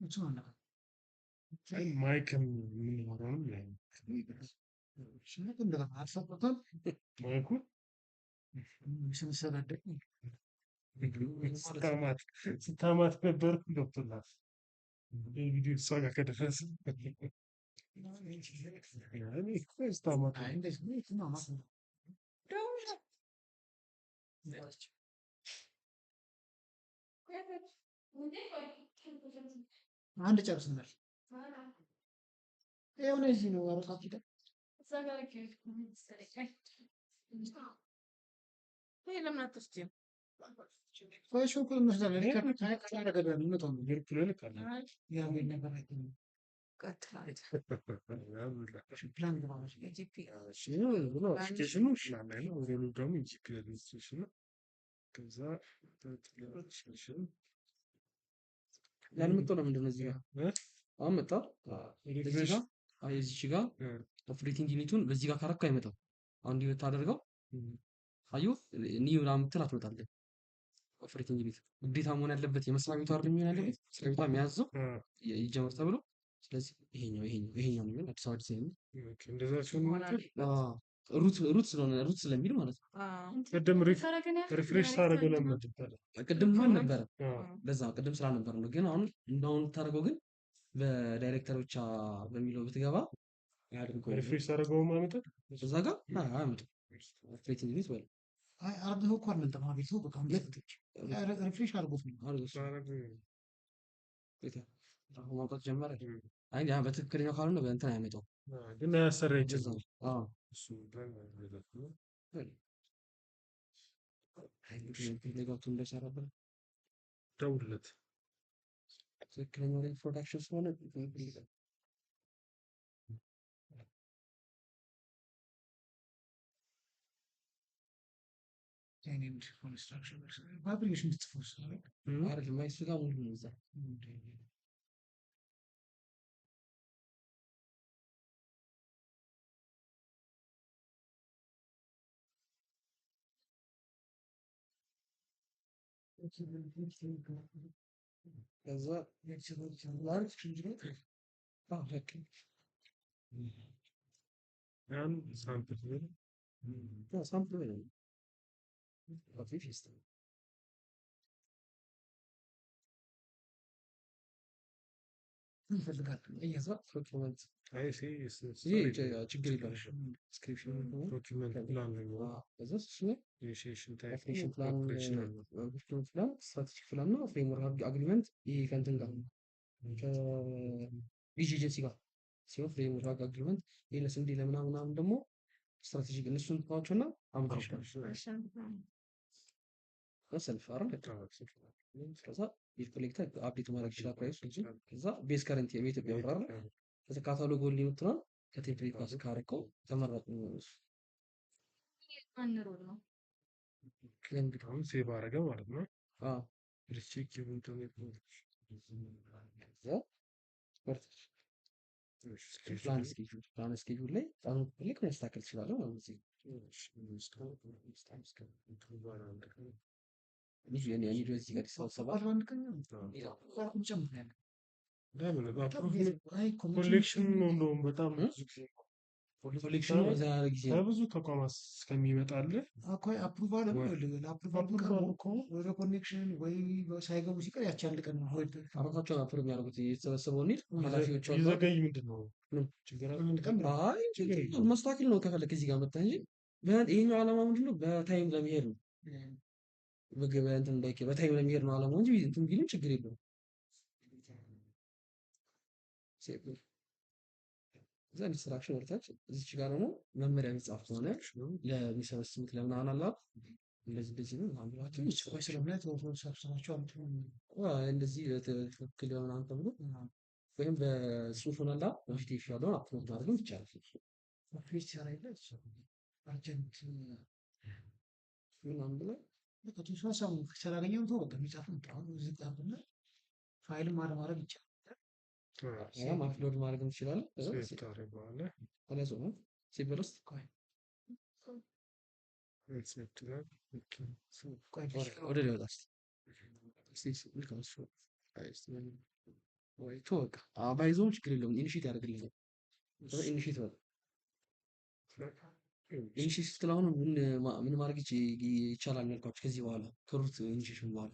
እሱ ነው ማይክም የምናወራውንም ላይ ሽነት እንደዛ አልሰበከም ማይኩ ስንሰዳደቅ ስታማት ነበር ገብቶላት ቪዲዮ እሷ ጋር ከደረሰ ስታማት እንደዚህ ማማት ነው። አንድ ጨርስናል። የሆነ እዚህ ነው ወረቀት ሂደ ለምን አትወስጂም? ሾኩ እንወስዳለን። ካረገዳል መቶ ነው ኤርፕሌን ካለ ያገኝ ነገር አይደለም። ፕላን ግባዎች ስቴሽኑ ይችላል ነው ወደ ደግሞ ጂፒኤስ ስቴሽን ነው። ከዛ ያን መጥቶ ነው ምንድነው እዚህ ጋር አሁን መጣ እዚህ ጋር እዚህ ጋር ኦፕሬቲንግ ዩኒቱን በዚህ ጋር ካረካ አይመጣም። አሁን እንዲህ ታደርገው አዩ ኒው ምናምን ምትል አትመጣለህ። ኦፕሬቲንግ ዩኒት ግዴታ መሆን ያለበት የመስሪያ ቤቱ አይደል የሚሆን ያለበት መስሪያ ቤቱ የሚያዘው ይጀምር ተብሎ ስለዚህ ይሄኛው ነው አዲስ አበባ ዲዛይን እንደዛ ሲሆን ሩት ስለሚል ማለት ነው። ቅድም ሪፍሬሽ ታደርገው ለምን ቅድም ማን ነበረ? በዛ ቅድም ስላልነበረ ነው። ግን አሁን እንደውን ታደርገው ግን በዳይሬክተር ብቻ በሚለው ብትገባ ያድርገው ሪፍሬሽ ታደርገው ማለት እዛ ጋር አያመጣም። ኦፕሬቲንግ ዩኒት ወይ አርገው እኮ አልመጣም። አቤቱ በቃ ሪፍሬሽ አድርጎት ነው ማውጣት ጀመረ። አይ ያ በትክክለኛው ካልሆነ በእንትን አይመጣው ግን ያሰራ ይችላል። አዎ እሱ ማለት ነው። ሌጋቱ እንደሰራበት ደውልለት ትክክለኛው ላይ ፕሮዳክሽን ስለሆነ ኤንድ ኮንስትራክሽን ፋብሪኬሽን ትፈስ አይደል ማይሱ ጋር ሙሉ ነው እዛ ከዛ ላርጅ እንጅነት ልክ ያን ሳምፕል ሳምፕል ነው ኮፊ ፌስት ይፈልጋል እየዛ ዶክመንት አይ ይሄ ችግር የለውም ዲስክሪፕሽን ዶክመንት ፕላን ነው ከዛ እሱ ኢኒሺዬሽን ታይፕ ኦፕሬሽን ፕላን ኦፕሬሽን ፕላን ስትራቴጂክ ፕላን እና ፍሬምወርክ አግሪመንት ይሄ ከእንትን ጋር ከኤጀንሲ ጋር ሲሆን ፍሬምወርክ አግሪመንት ይሄ ለስንዴ ለምናምን ደግሞ ስትራቴጂክ እነሱን ተዋቸውና አምጥተው ሰልፍ አይደል ከዛ የኮሌክተር አፕዴት ማድረግ ይችላል ፕራይስ ከዛ ቤዝ ከረንት የኢትዮጵያ ብር አይደል ከዛ ካታሎግ ወል ይወጣል ከቴምፕሌት ጋር ካረከው ተመራጭ ነው አንሮል ነው ክሌምድ አሁን ሴቭ አደረገ ማለት ነው። አዎ ሪቼክ ኢንተርኔት ነው ከዛ ፕላን ስኬጁል ላይ ጣኑ ልክ ማስተካከል ትችላለህ ማለት ነው። ልጅ የኔ እዚህ ጋር ይሰበሰባል አንድ ቀን ኮሌክሽን ነው እንደውም በጣም ኮሌክሽኑ በዛ ጊዜ ከብዙ ተቋማት እስከሚመጣልህ አኳይ አፕሩቫል ወደ ኮኔክሽን ወይ ሳይገቡ ሲቀር ያቺ አንድ ቀን ነው አራታቸውን አፕሩቭ የሚያደርጉት የተሰበሰበው ኒል ኃላፊዎች አሉ። ይዘገይ ምንድነው ችግር አይ ማስተካከል ነው ከፈለክ እዚህ ጋር መጣህ እንጂ ይሄኛው ዓላማ ምንድነው በታይም ለመሄድ ነው። እንትን በታይም ለመሄድ ነው ዓላማው እንጂ እንትን ቢልም ችግር የለውም። እዛ ኢንስትራክሽን ወርታች እዚች ጋር ደግሞ መመሪያ የሚጻፍ ከሆነ ለሚሰበስቡት ለምናምን አላ እንደዚህ ነው አንብላችሁ ወይ ስለምነት ነው ሰብስባቸው እንደዚህ ትክክል ምናምን ተብሎ ወይም በጽሁፍ ሆነላ በፊት ያለውን አፕሎድ ማድረግ ይቻላል። ፊት ያራይለ አርጀንት ምናምን ብለው በተወሰነ ሰው ስላገኘው ነው በቃ የሚጻፈው ነው እዚህ ጋር እና ፋይል ማድረግ ይቻላል። አፕሎድ ማድረግ እንችላለን። ሴቭ ታደርገዋለህ አለዞ ነው ሲበለስ ቆይ ወደ ሌላ እስቲ ልክ ነው ወይ ተወቅ ባይዞም ችግር የለውም ኢኒሼት ያደርግልኛል። ኢኒሼት በል ኢኒሼት ስትል አሁን ምን ማድረግ ይቻላል ያልኳችሁ ከዚህ በኋላ ከሩት ኢኒሼሽን በኋላ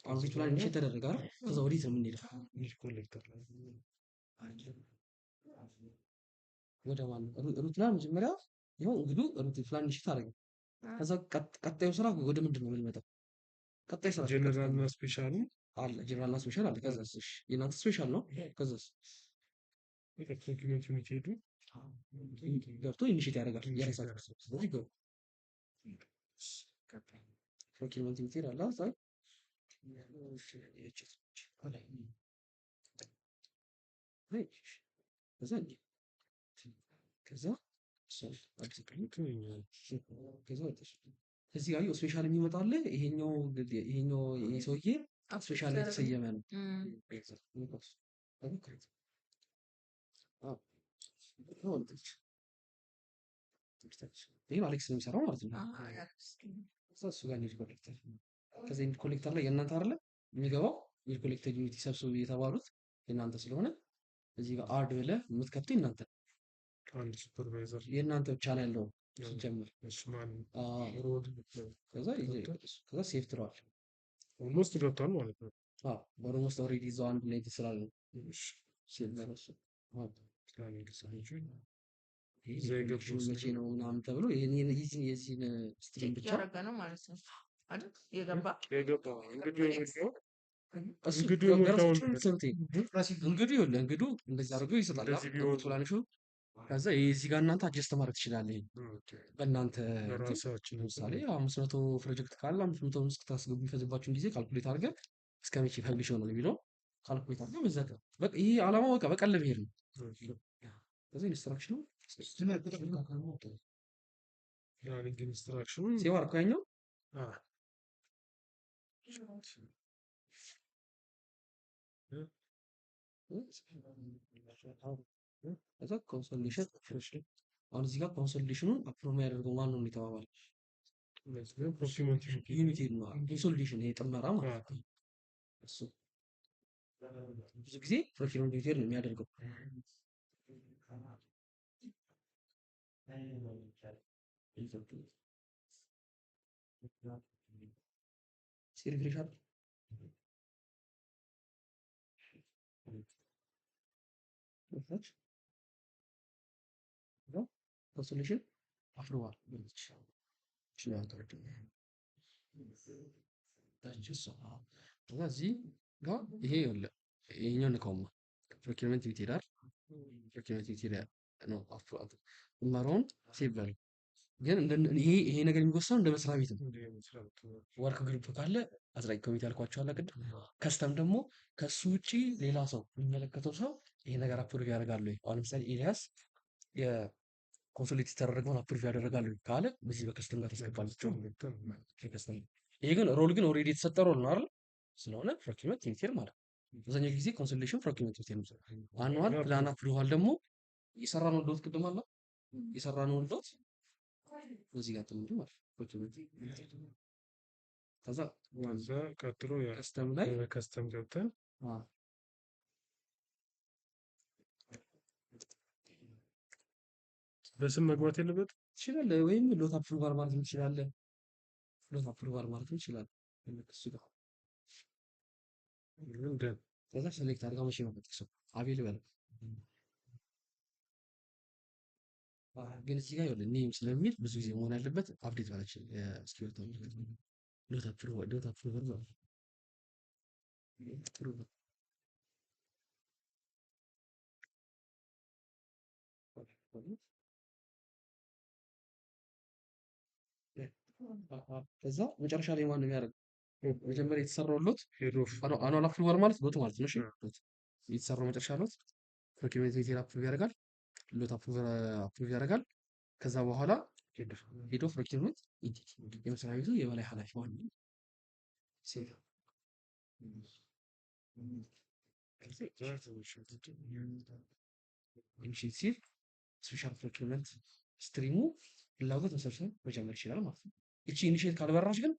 አሁን ሩት ላይ ኢኒሼት ተደረገ አይደል? ከዛ ወዴት ነው የምንሄደው? ኮሌክተር ላይ ወደ ማን ሩት ላይ መጀመሪያ ይኸው እንግዲህ ሩት ፕላን ኢኒሼት አደረገ። ከዛ ቀጣዩ ስራ ወደ ምንድን ነው የምንመጣው? ቀጣዩ ስራ ጀነራል እና ስፔሻል አለ። ጀነራል እና ስፔሻል አለ። ከዛስ እሺ የእናንተ ስፔሻል ነው። ከዛስ ዶክመንት ሄዱ ገብቶ ኢኒሼት ያደርጋል የራሳቸው። ስለዚህ ገቡ ዶክመንት ሜቴድ አለ እዛ ከዛ እዚህ ጋር ስፔሻል የሚመጣ አለ። ይሄኛው ይሄ ሰውዬ ስፔሻል የተሰየመ ነው። ይሄ አሌክስ ነው የሚሰራው ማለት ነው። እሱ ጋር ኒድ ኮሌክተር ከዛ ኒድ ኮሌክተር ላይ የእናንተ አይደለ የሚገባው ኒድ ኮሌክተር ዩኒቲ ሰብስቡ የተባሉት የእናንተ ስለሆነ እዚህ ጋር አድ ብለህ የምትከፍተው እናንተ አንድ ሱፐርቫይዘር የእናንተ ብቻ ነው ያለው ሲጀምር። ከዛ ሴፍ ትለዋል። ኦልሞስት ገብቷል ማለት ነው። በኦልሞስት ኦልሬዲ እዛው አንድ ላይ ስላለ መቼ ነው ምናምን ተብሎ የዚህን ስትሪም ብቻ ነው ማለት ነው አይደል? የገባ እንግዲህ እንደዚህ አድርገው ይሰጣል። ከዛ የዚህ ጋር እናንተ አጀስት ማድረግ ትችላለህ። በእናንተ ለምሳሌ 500 ፕሮጀክት ካለ 500 ውስጥ ታስገቡ የሚፈጅባችሁን ጊዜ ካልኩሌት አድርገህ እስከ መቼ ፐብሊሽ ሆኖ የሚለው ካልኩሌት አድርገህ በዛ በቃ ይሄ ዓላማው በቃ በቀለብ ይሄድ ነው። ከዛ ኢንስትራክሽኑ ሴቭ አድርገው ያኛው ከዛ ኮንሶሌሽን አሁን እዚህ ጋር ኮንሶሌሽኑን አፕሮቭ ያደርገው ማን ነው የተባባለ ዩኒቲ ነው። ኮንሶሌሽን ይሄ ጥመራ ማለት ነው። እሱ ብዙ ጊዜ ፕሮኪመንት ዩኒቲ ነው የሚያደርገው። ሲሪግሬሽን ኮንሶሌሽን አፍሮዋል እዚህ ጋር ይሄ ይሄኛው ንካውማ ፕሮኪመንት ዩኒቲ ዳር ፕሮኪመንት ዩኒቲ ዳር ነው አፍሮዋል ጥመራውን ሴቭ በል ግን ይሄ ነገር የሚወሰነው እንደ መስሪያ ቤት ነው። ወርክ ግሩፕ ካለ አጽዳቂ ኮሚቴ አልኳቸው አለ ቅድም። ከስተም ደግሞ ከሱ ውጪ ሌላ ሰው የሚመለከተው ሰው ይሄ ነገር አፕሩቭ ያደርጋሉ። አሁን ለምሳሌ ኤልያስ የኮንሶሌት የተደረገውን አፕሩቭ ያደርጋሉ ካለ በዚህ በከስተም ጋር ታስገባላችሁ። ይሄ ግን ሮል ግን ኦልሬዲ የተሰጠ ሮል ነው አይደል? ስለሆነ ፕሮኪመንት ዩኒቲር ማለት አብዛኛው ጊዜ ኮንሶሌሽን ፕሮኪመንት ዩኒቲር ነው። አኑዋል ፕላን አፕሩቫል ደግሞ የሰራነው ዶት ቅድም አለ የሰራነው ዶት በዚህ ጋር ተምሩ ማለት ፕሮኪመንት ከዛ ቀጥሎ ከስተም ላይ ከስተም ገብተን በስም መግባት የለበት ትችላለህ፣ ወይም ሎት አፕሩቫል ማለት ትችላለህ። ሎት አፕሩቫል ማለት ትችላለህ። እሱ ጋር ከዛ ሴሌክት አድርጋ መቼ ነው የምትጠቅሰው አቤል በል ግን እዚህ ጋር ይኸውልህ ኔም ስለሚል ብዙ ጊዜ መሆን ያለበት አፕዴት ማለት እስኪወጣ ሎት አፕሩቫል ማለት ከዛ መጨረሻ ላይ ማን ነው የሚያደርገው? መጀመሪያ የተሰራው ሎት አኑዋል አፕሩቫል ማለት ሎት ማለት ነው። እሺ ሎት የተሰራው መጨረሻ ሎት ፕሮኪመንት ዩኒቲር አፕሩቭ ያደርጋል። ሎት አፕሩቭ ያደርጋል። ከዛ በኋላ ሄድ ኦፍ ፕሮኪመንት ዩኒቲ የመስሪያ ቤቱ የበላይ ኃላፊ ማለት ነው። ሴቭ ኢኒሺየት ሲል ስፔሻል ፕሮኪመንት ስትሪሙ ፍላጎት መሰብሰብ መጀመር ይችላል ማለት ነው። እቺ ኢኒሺየት ካልበራች ግን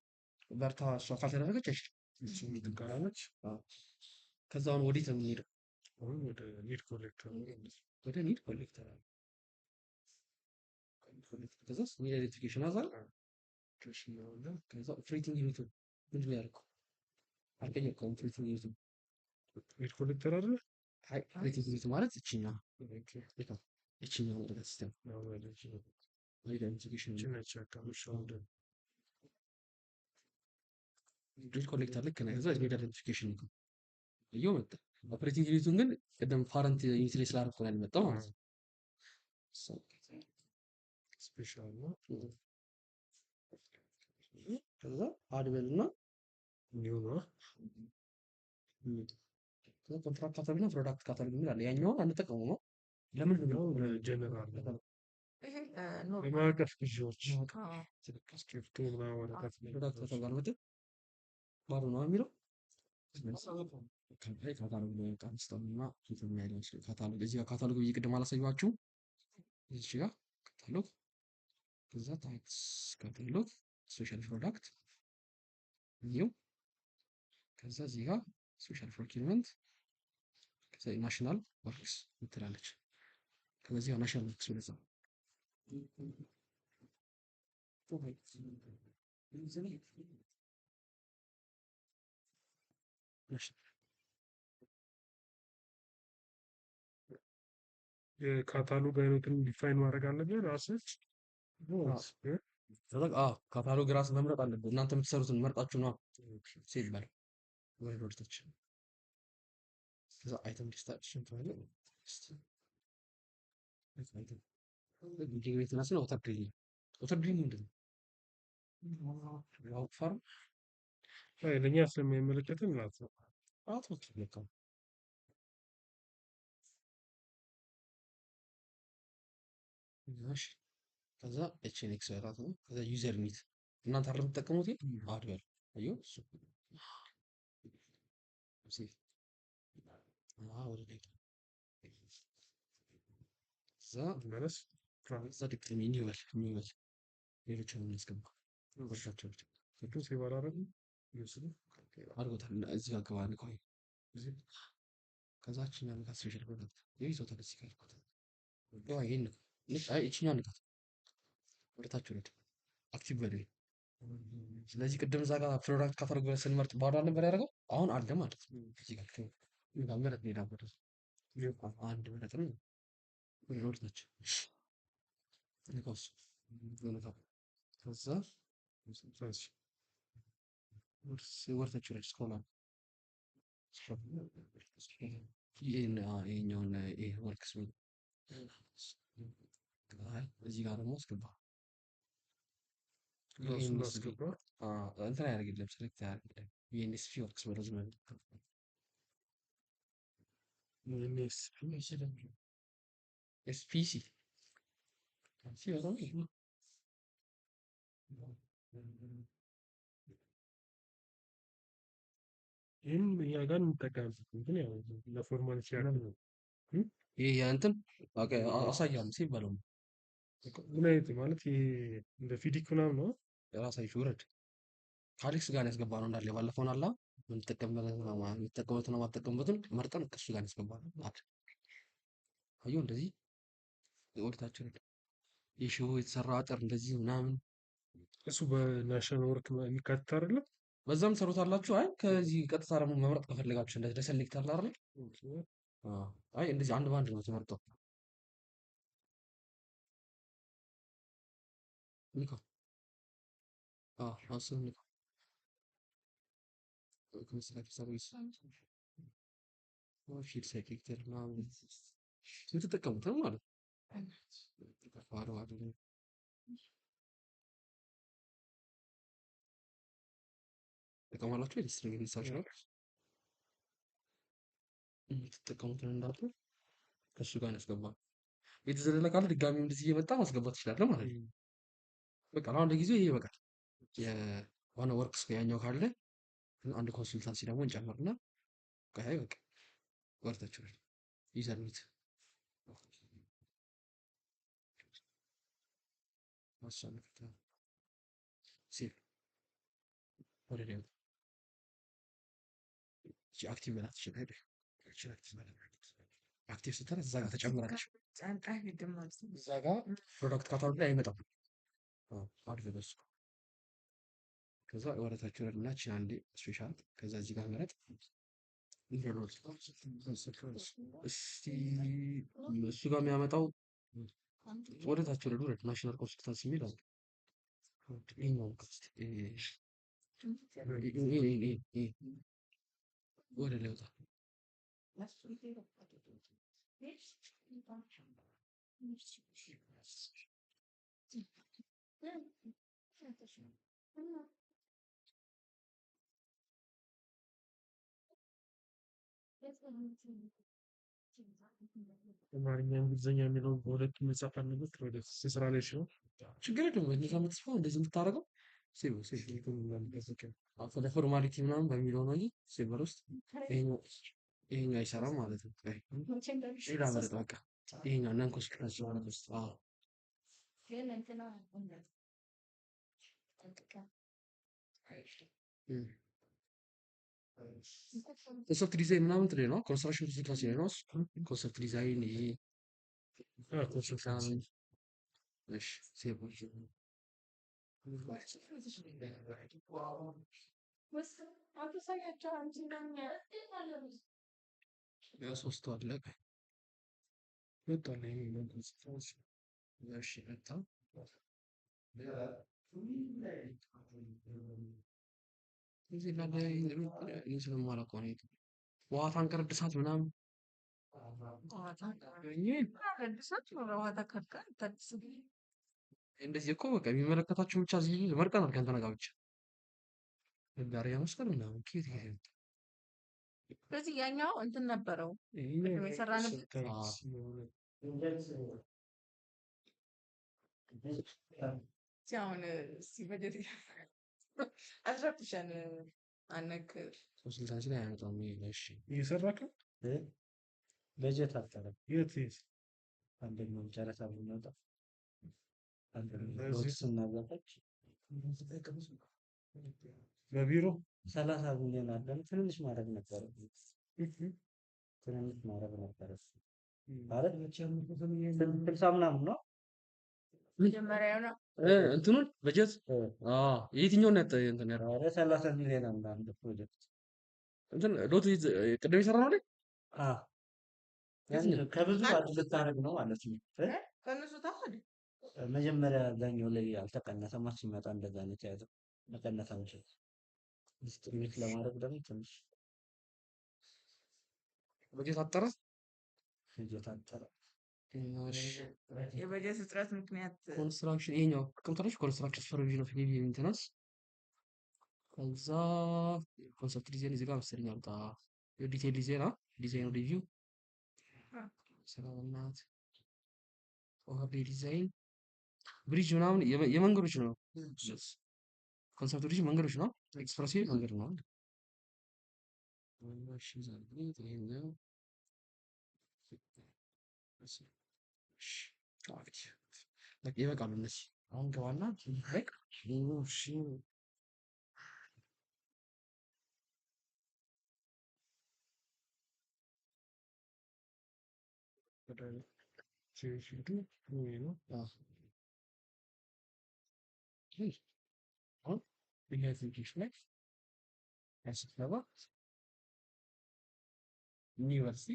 በርታ እሷ ካልተደረገች አይችልም። ከዛ አሁን ወዴት ነው የምንሄደው? አሁን ወደ ኒድ ኮሌክተር ወደ ኒድ ኮሌክተር አለ። ከዛስ ኒድ አይደንቲፊኬሽን አዛል ከዛ ኦፕሬቲንግ ዩኒቱ ምንድን ነው ያደረገው? አልቀየርከውም። ኦፕሬቲንግ ዩኒቱ ኒድ ኮሌክተር አይደል? አይ ኦፕሬቲንግ ዩኒቱ ማለት እችኛው እችኛው ማለት ሲስተም አይደንቲፊኬሽን ኒድ ኮሌክተር ልክ ነው። ከዛ ኒድ አይደንቲፊኬሽን ነው እየው መጣ። ኦፕሬቲንግ ዩኒቱን ግን ቀደም ፓረንት ዩኒት ላይ ስላደረኩ ነው ያልመጣው ማለት ነው። ስፔሻል ነው። ከዛ አድበል እና ኒው ነው። ከዛ ኮንትራክት ካታሎግ እና ፕሮዳክት ካታሎግ የሚል አለ። ያኛውን አንጠቀመው ነው። ለምን ነው ጀነራል ይሄ ኖርማል ለማቀፍ ግዢዎች አዎ ስክሪፕቱ ምናምን ወረቀት ፕሮዳክት ካታሎግ አልመጣ ባዶ ነው የሚለው ከላይ ካታሎግ ላይ ካንስተውና የተማያለው ካታሎግ እዚህ ጋር ካታሎግ ብዬ ቅድም አላሳየኋችሁ። እዚህ ጋር ካታሎግ ከዛ ታክስ ካታሎግ ሶሻል ፕሮዳክት ኒው ከዛ እዚህ ጋር ሶሻል ፕሮኪውርመንት ከዛ ናሽናል ወርክስ ትላለች። ከዚህ ጋር ናሽናል ወርክስ ወደዛ የካታሎግ አይነትን ዲፋይን ማድረግ አለብህ ራስህ። ካታሎግ ራስ መምረጥ አለብህ። እናንተ የምትሰሩትን መርጣችሁ ነው ሴቭ ባል ወይ ወርቶች ከዛ አይተም ዲስታክሽን ታለ ኢንቲግሬት ናስ ነው ኦተር ድሪም ምንድን ነው? ያው ፋርም ለእኛ ስለማይመለከተን ማለት ነው። አውቶክ ለካው እሺ ከዛ ኤችኤንኤክስ ራት ነው። ከዛ ዩዘር ኒት እናንተ አይደል የምትጠቀሙት? አድበል አዩ እሱ እሺ ወደ ላይ ከዛ መለስ ከዛ ድጋሚ ኒውል ሌሎችን እናስገባ ወርሻቸው ቅዱስ ይባላል ይወስዱ አድርጎታል። እዚህ ጋር ገባ ነው ቆይ እዚህ ከዛችን ያለ ካስሬሽን ፕሮዳክት ይይዞታል። እዚህ ጋር ያው ይሄን አይ እቺኛው ንካት ወደታችሁ ነው አክቲቭ በለው። ስለዚህ ቅድም እዛ ጋር ፕሮዳክት ካታሎግ ብለን ስንመርጥ ባዶ አልነበር ያደረገው? አሁን አለ ማለት ነው። እዚህ ጋር ምረት ሌላ ቦታ አንድ ምረት ነው ወደታች ንካውስ ንካው ከዛ ወርታች ላይ ስኮላ ይሄኛውን ይሄ ወርክስ ነው። እዚህ ጋር ደግሞ አስገባ እንትን አያደርግልም ሴሌክት አያደርግልም። ዩኤንኤስፒ ወርክስ በለው ዝም ብለህ ኤስፒሲ ይህን እኛ ጋር እንጠቀምበት ግን ያው ለፎርማሊቲ ያህል ነው። ይሄ የእንትን አሳያለሁ ሲባለው ምን አይነት ማለት ይሄ እንደ ፊዲክ ምናምን ነው። ራሳችሁ ውረድ ከአሌክስ ጋር ያስገባነው እንዳለ ባለፈውን አላ የምንጠቀምበትን ማጠቀምበትን መርጠን ከሱ ጋር ያስገባነው ማለት አዩ እንደዚህ ወርታችን የሽቦ የተሰራ አጥር እንደዚህ ምናምን እሱ በናሽናል ወርክ የሚካተት አይደለም። በዛም ሰሩታላችሁ። አይ ከዚህ ቀጥታ ደግሞ መምረጥ ከፈለጋችሁ እንደዚህ ለሰሌክት አለ አይደል? አይ እንደዚህ አንድ ባንድ ነው ተመርጠው ኒኮ አስር ኒኮ ከመስራት ሰርቪስ ፊልድ ሴክሬተር ምናምን የምትጠቀሙት ነው ማለት ነው። ባዶ አይደለም ተጠቀማላችሁ ዲስትሪንግ ሊሳችሁ ነው የምትጠቀሙትን እንዳለ ከሱ ጋር ያስገባል። የተዘለለ ካለ ድጋሚ እንደዚህ እየመጣ ማስገባት ትችላለህ ማለት ነው። በቃ አሁን ለጊዜው ይሄ በቃ የዋና ወርክስ ያኛው ካለ አንድ ኮንሱልታንሲ ደግሞ እንጨምርና በቃ በቃ ወርታችሁ ይዘርሚት ማሳለፍታ ሲል ወደ አክቲቭ በላት ይችላል። አክቲቭ ስታደርግ እዛ ጋር ተጨምራለች። እዛ ጋር ፕሮዳክት ካታሎግ ላይ አይመጣም። አሪፍ በሱ ከዛ ወደታች ወረድና ቺን አንዴ ስፔሻል ከዛ እዚህ ጋር መረጥ እስቲ እሱ ጋር የሚያመጣው ወደታች ወረድ ናሽናል ኮንስልታንሲ የሚል አለ። ይሄኛው ወደ ላይ ወጣ አማርኛ እንግሊዝኛ የሚለውን በሁለቱም መጻፍ አለበት ወደ ስራ ላይ ሲሆን ችግር የለውም። እንደዛ የምትጽፈው እንደዚህ የምታደርገው ሴቭ ስለ ፎርማሊቲ ምናምን በሚለው ነው እንጂ ሴቨር ውስጥ ይሄኛው አይሰራም ማለት ነው። ሌላ መረጥ በቃ ይሄኛው ነን ኮንሲኩዌንስ ማለት ውስጥ ኮንሰፕት ዲዛይን ምናምን ትለኝ ነው። ኮንስትራክሽን ፊዚካል ሲለኝ ነው። ኮንሰፕት ዲዛይን ይሄ ኮንስትራክሽን እሺ ሴቭ ሶስቱ አለቀ ወጣለ የሚለው እሺ መጣ እዚህ ላይ እኔ ስለማላውቀው ነው ውሃ ታንከር እድሳት ምናምን እንደዚህ እኮ በቃ የሚመለከታቸው ብቻ እዚህ መርጠናል ከአንተ ጋር ብቻ ጋር ያመስከር ምናምን ከየት ይሄድ ስለዚህ ያኛው እንትን ነበረው የሰራንበት ሲያውን ሲበጀት አስረብሸን አነክ ኮንሰልታንሲ ላይ አይመጣም። እሺ እየሰራክ በጀት አልጠረም የት አንደኛው ጨረታ ብንወጣ በዚህ ስናዘጋጅ በቢሮ 30 ሚሊዮን አለን። ትንንሽ ማድረግ ነበር ማለት 60 ምናምን ነው መጀመሪያው ነው እንትኑን በጀት የትኛውን እንትን ያለው 30 ሚሊዮን አንድ ፕሮጀክት እንትን ዶት ቅድም የሰራነው ላይ ከብዙ አዲስ ልታደርግ ነው ማለት ነው። ከነሱ ታውቃለህ መጀመሪያ ዳኛው ላይ አልተቀነሰም። ሲመጣ እንደዛ ነው የተያዘው። መቀነስ አንችልም። ዲስትሪቢዩት ለማድረግ ደግሞ ትንሽ በጀት አጠረ የበጀት እጥረት ምክንያት ኮንስትራክሽን ይሄኛው ቅምጥሎች ኮንስትራክሽን ሱፐርቪዥን ኦፍ ሄቪ ሜንቴናንስ ከዛ ኮንሰፕት ዲዛይን እዚህ ጋር መሰለኝ አልጣ የዲቴል ዲዛይን ሪቪው ሰላምናት ኦቨርሌይ ዲዛይን ብሪጅ ምናምን የመንገዶች ነው። ኮንሰፕት ብሪጅ መንገዶች ነው። ኤክስፕሬስ መንገድ ነው። ይበቃሉ እነዚህ አሁን ገባና ዩኒቨርሲቲ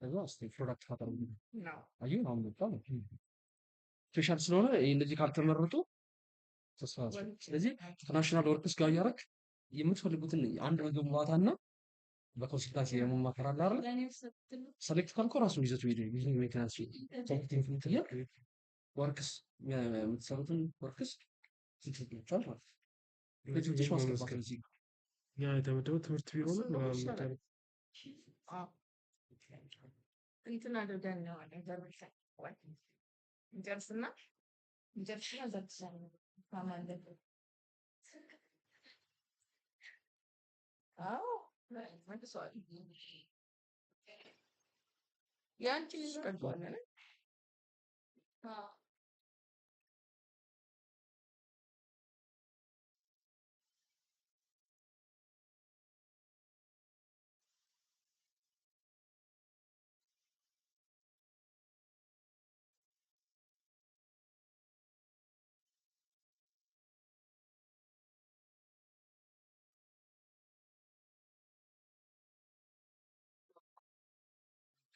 ከዛ ፕሮዳክት ካታሎግ ነው አየሁ አሁን መጣ ነው ስፔሻል ስለሆነ እንደዚህ ካልተመረጡ ተስፋ ስለዚህ ከናሽናል ወርክስ ጋር እያደረክ የምትፈልጉትን አንድ ምግብ ማታና በኮንሰልታንሲ የመማከር አለ አይደል ሰሌክት ካልኮ ራሱን ይዘቱ ሄደ ቢዝነስ ሜካኒክስ ሶፍትዌር ፍንትያ ወርክስ የምትሰሩትን ወርክስ ይችላል ማለት ነው። ለዚህ ማስገባት እዚህ ያ የተመደበው ትምህርት ቢሮ ነው ምናምን እንትን አድርገን ነው እንጨርስና ዘግተን ማማንደብ መልሷል። ያንቺ ልጅ ቀርቷል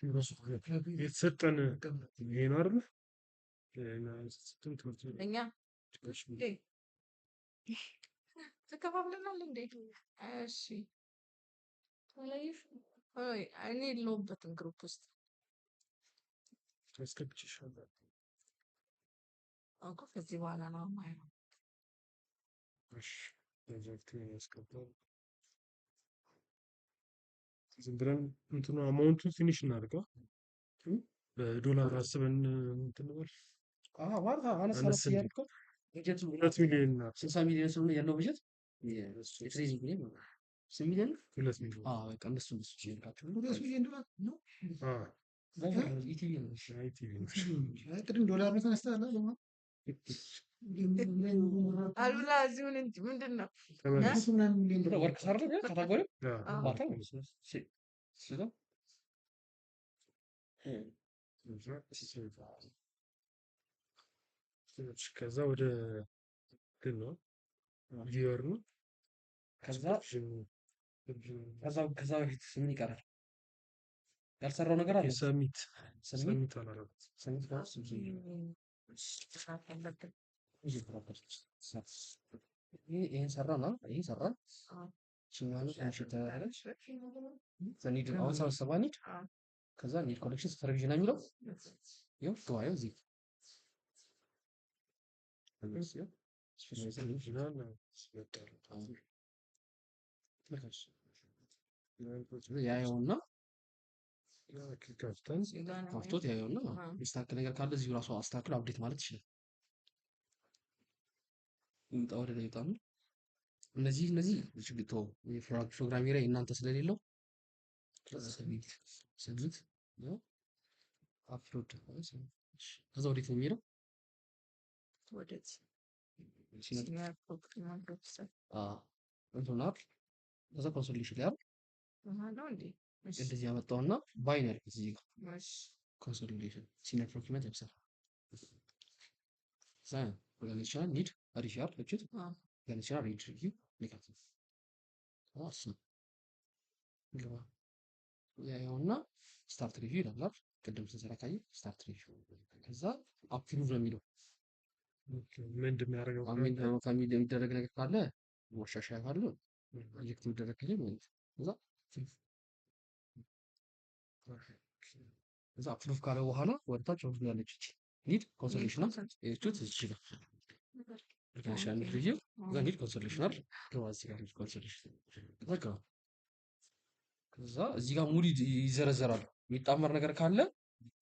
የተሰጠን ይሄ ነው አይደል? የተሰጠን ትምህርት ነው። እኛ እንዴ ተከፋፍለናል እንዴ? እሺ ተለይሽ አይ እኔ የለሁበትም ግሩፕ ውስጥ አስገብቼሻለሁ። እኮ ከዚህ በኋላ ነው የማየው። እሺ ፕሮጀክት ያስገባል። ዝም ብለን እንትኑ አማውንቱን ትንሽ እናድርገው። በዶላር አስበን እንትን እንበል። ማለት አነስ አነስ እንዲል እያልከው በጀቱ 2 ሚሊዮን ናት። 60 ሚሊዮን ስለሆነ ያለው በጀት የትሬዚንግ ሚሊዮን ነው። 8 ሚሊዮን 2 ሚሊዮን በቃ እንደሱ ይልካቸው 2 ሚሊዮን ዶላር ነው። ኢቲቪ ነው። አይቲቪ ነው። ቅድም ዶላር ነው ተነስተሃል አይደል? አሉላ እዚሁን እንጂ ምንድን ነው ተመለስ። ምናምን ሚሊዮን ዶላር ወርቅ ሰራ ካታጎሪ አዎ። ማታ ነው ስለዚህ ከዛ ወደ እንትን ነው ቪወር ነው። ከዛ ሰብስክሪፕሽን ከዛ በፊት ምን ይቀራል? ያልሰራው ነገር አለ። ሰሚት ሰሚት ሰሚት አላደረኩትም። ሰሚት ጋር ይሄን ሰራና ይሄን ሰራ ቺኛኑ ትንሽ ተያለች ዘኒድ አሁን ሰበሰባ ኒድ ከዛ ኒድ ኮሌክሽን ሱፐርቪዥን የሚለው ይኸው ተዋየው እዚህ ያየውና ከፍተን ከፍቶት ያየውና ሚስተካከል ነገር ካለ እዚሁ ራሱ አስተካክሎ አፕዴት ማለት ይችላል። ይምጣ ወደ ላይ ይጣም እነዚህ ችግቶ ፕሮግራሚንግ ላይ እናንተ ስለሌለው ሰብሚት ነው አፕሎድ ከዛ ወዴት ነው የሚሄደው? ወደዚህ ሲነጥ ሲኒየር ፕሮግራም ኦፊሰር እንትናል ከዛ ኮንሶሌሽን ላይ ነው እንዴ? እሺ እንደዚህ ያመጣውና ባይነሪ እዚህ ጋር እሺ ኮንሶሊዴሽን ሲኒየር ዶክመንት ያብሳል ሳይን ኦርጋናይዜሽን ኒድ አሪሻር እችት ኦርጋናይዜሽን ሪድ ሪቪው ሊካት አስ ግባ ያየውና ስታርት ሪቪው ይላል። ቅድም ስንሰራ ካየ ስታርት ሪቪው ከዛ አፕሩቭ ነው የሚለው ምን እንደሚያደርገው ከሚል የሚደረግ ነገር ካለ ማሻሻያ ካለ ፕሮጀክት የሚደረግ ካለ ማለት ከዛ ከዛ አፕሩቭ ካለ በኋላ ወደታች ወርድ ያለች እቺ ኒድ ኮንሶሌሽን እቺት እቺ ጋር ኦርጋናይዜሽን ሪቪው ከዛ ኒድ ኮንሶሌሽን ከዛ ጋር ኒድ ኮንሶሌሽን በቃ ከዛ እዚህ ጋር ሙሉ ይዘረዘራል። የሚጣመር ነገር ካለ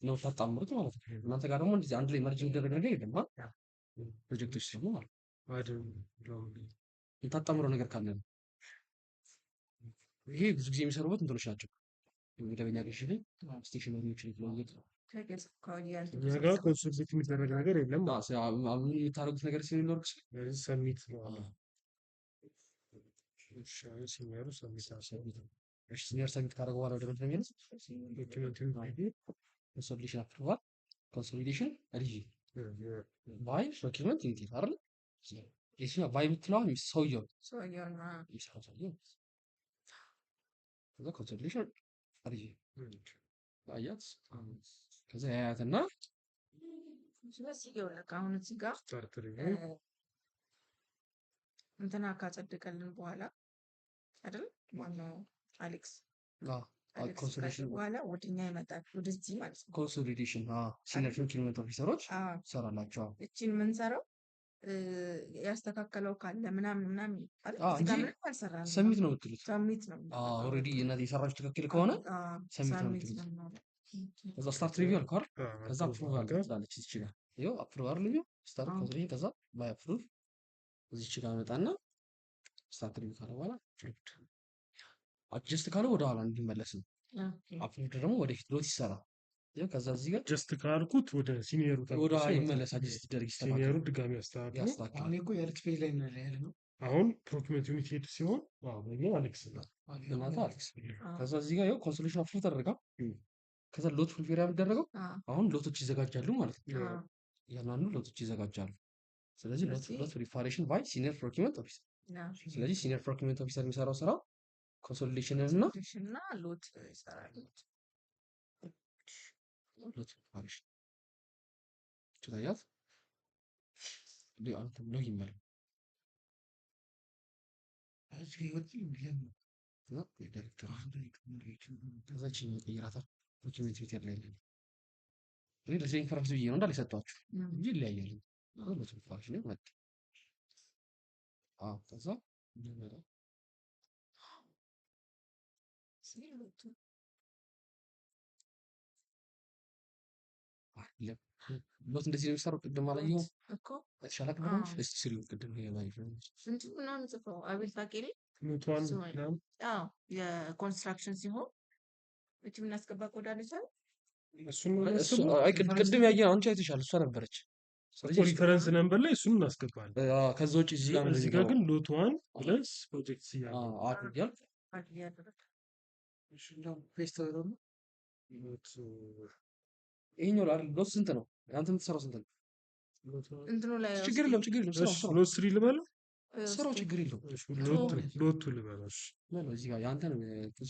ነው ታጣምሩት ማለት ነው። እናንተ ጋር ደግሞ እንደዚህ አንድ ላይ መርጅ የሚደረግ ነገር የለም ማለት ፕሮጀክቶች ሲሆኑ ማለት የታጣምረው ነገር ካለ ነው። ይሄ ብዙ ጊዜ የሚሰሩበት እንትኖች ናቸው። መደበኛ ግዢ ላይ ስቴሽነሪዎች ለማግኘት እኛ ጋር ኮንሶሌት የሚደረግ ነገር የለም። አሁን የምታደርጉት ነገር ሲኖር ሰሚት ነው ሲኒየሩ ሰሚት ሲኒየር ሰሚት ካደረገ በኋላ ወደ ምንድን ነው የሚሄዱት? ኮንሶሊዴሽን አፕሩቫል ኮንሶሊዴሽን ሪቪው ባይ ዶክመንት ኢንቲቲ አይደል? የትኛው ባይ የምትለዋ ሰውየው የሚሰራው ሰውየው ከዛ ኮንሶሊዴሽን ሪቪው አያት ከዛ ያያትና ስለዚህ ይኸውልህ አሁን እዚህ ጋር ስታርት ሪቪው እንትና ካጸደቀልን በኋላ አይደል ማነው አሌክስ ኮንሶሊዴሽን በኋላ ወደኛ ይመጣል ወደዚህ ማለት ነው። ኮንሶሊዴሽን ሲኒየር ዶክመንት ኦፊሰሮች ሰራላቸው እቺን የምንሰራው ያስተካከለው ካለ ምናምን አይደል? እዚህ ጋር ምንም አልሰራንም። ሰሚት ነው የምትሉት። ሰሚት ነው ኦልሬዲ እናት የሰራችሁ ትክክል ከሆነ ሰሚት ነው የምትሉት። ከዛ ስታርት ሪቪው አልኳር ከዛ አፕሩቫል ትላለች እዚህ ጋር ይኸው አፕሩቫል ሪቪው ስታርት ኮንሶሊዴሽን ከዛ ባይ አፕሩቭ እዚህ ጋር መጣና ስታርት ሪቪው ካለ በኋላ አጀስት ካለ ወደ ኋላ እንዲመለስ ነው። አፕሩቭ ደግሞ ወደፊት ሎት ይሰራ ይሄ ከዛ እዚህ ጋር ጀስት ካልኩት ወደ ሲኒየሩ ወደ ኋላ ይመለስ አጀስት ይደረግ ሲኒየሩ ድጋሚ ያስተካክል። አሁን እኮ የአሌክስ ፔጅ ላይ ነው ያለ ነው። አሁን ፕሮክመንት ዩኒት ሄድ ሲሆን ነው አሌክስ ነው እናታ አሌክስ ከዛ እዚህ ጋር ይኸው ኮንሶሌሽን አፕሩቭ ተደረጋ። ከዛ ሎት ፕሪፔር የሚደረገው አሁን ሎቶች ይዘጋጃሉ ማለት ነው። ያንኑ ሎቶች ይዘጋጃሉ። ስለዚህ ሎት ፕሪፓሬሽን ባይ ሲኒየር ፕሮክመንት ኦፊሰር። ስለዚህ ሲኒየር ፕሮክመንት ኦፊሰር የሚሰራው ስራ ኮንሶሊዴሽን እና ሎት ይሰራል። ሎት አሪፍ ትታያት አንተ ነው ይመል እዚህ ይወጥ ይለም ነው ዳይሬክተር ከዛችን ይቀይራታል ዶክመንት ቤት ላይ እኔ ለዚህ ኢንፈረንስ ብዬ ነው እንዳለ ሰጣችሁ እንጂ ይለያያል ሁለት ፋክሽን ነው ማለት ከዛ እንደገና ሎት እንደዚህ ነው የሚሰራው ቅድም አላየኸው እኮ የተሻለ ቅድም እስቲ ስሪው ቅድም ይሄ ላይ ስንት ምናምን ጽፈው አቤል ታውቂልኝ ኖቷን እሱ ምናምን አዎ የኮንስትራክሽን ሲሆን እቺ የምናስገባ ኮድ አለች አይደል? እሱን ነው እሱ የምናስገባው። አይ ቅድም ያየኸው አንቺ አይተሻል እሷ ነበረች እኮ ሪፈረንስ ነምበር ላይ እሱን እናስገባለን። ከዛ ውጪ እዚህ ጋር እዚህ ጋር ግን ሎቷን ፕለስ ፕሮጀክት ሲያለ አድርጊያል አድ ያደረግ እሺ እንደው ፔስት ነው ሎት ይሄኛው አይደል ሎት ስንት ነው አንተ የምትሰራው ስንት ነው እንትኑ ላይ ችግር የለም ስራው ሎት ስሪ ልበለው ስራው ችግር የለውም ሎቱ ልበለው እሺ ነው እዚህ ጋር ያንተ ነው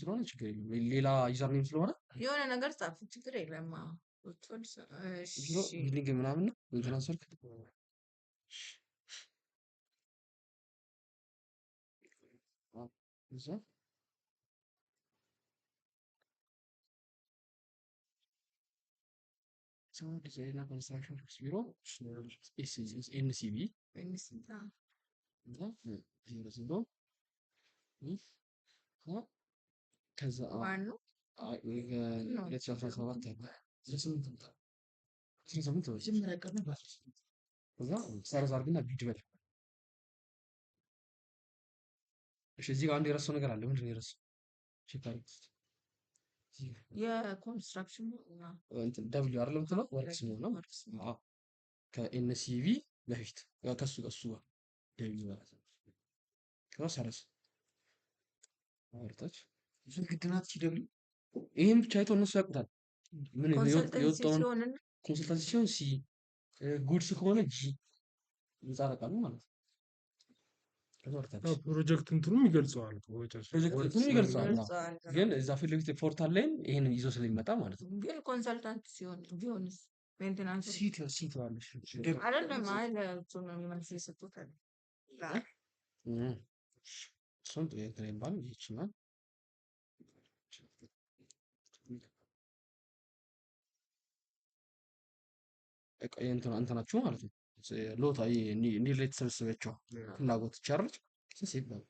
ስለሆነ ችግር የለውም ሌላ ዩዘር ኔም ስለሆነ የሆነ ነገር ጻፍ ችግር የለም እሺ ቢልዲንግ ምናምን ነው እንትና ስልክ እዛ ሰው ዲዛይን ኮንስትራክሽን ቢሮ ኤንሲቢ እንስታ ከዛ ዋኑ 2017 ጀምራ ቀርነ ባስ ከዛ ሰርዝ አድርግና ቢድ በል እሺ እዚህ ጋር አንድ የረሳው ነገር አለ ምንድን ነው የረሳው ቼክ አድርግ የኮንስትራክሽን እንትን ደብሊው አይደለም እንትነው ወርክስ ነው አዎ ከኤንሲቪ በፊት ከሱ ጋር ደብሊው ማለት ነው ከዛ ሰርዝ አወርታች ግድናት ሲደብሉ ይሄን ብቻ አይተው እነሱ ያውቁታል ምን የወጣውን ሲሆን ኮንሰልታንሲ ሲሆን ሲ ጉድስ ከሆነ ጂ ይጻረቃሉ ማለት ነው ከዛ ወርታች ፕሮጀክት እንትኑም ይገልጸዋል ፕሮጀክት እንትኑ ይገልጻል ግን እዛ ፊት ለፊት ፖርታል ላይ ይሄንን ይዞ ስለሚመጣ ማለት ነው ግን ኮንሰልታንት ሲሆን ቢሆንስ ሜንቴናንስ ሲት ባለሽ አይደለም አይ ለእሱ ነው የሚመልስ የሰጡት አይደል እሱን የትሬን ባል ይችላል እንትናችሁ ማለት ነው ሎታ እንዲህ ላይ የተሰበሰበችው ፍላጎት ቻርጅ ሲባል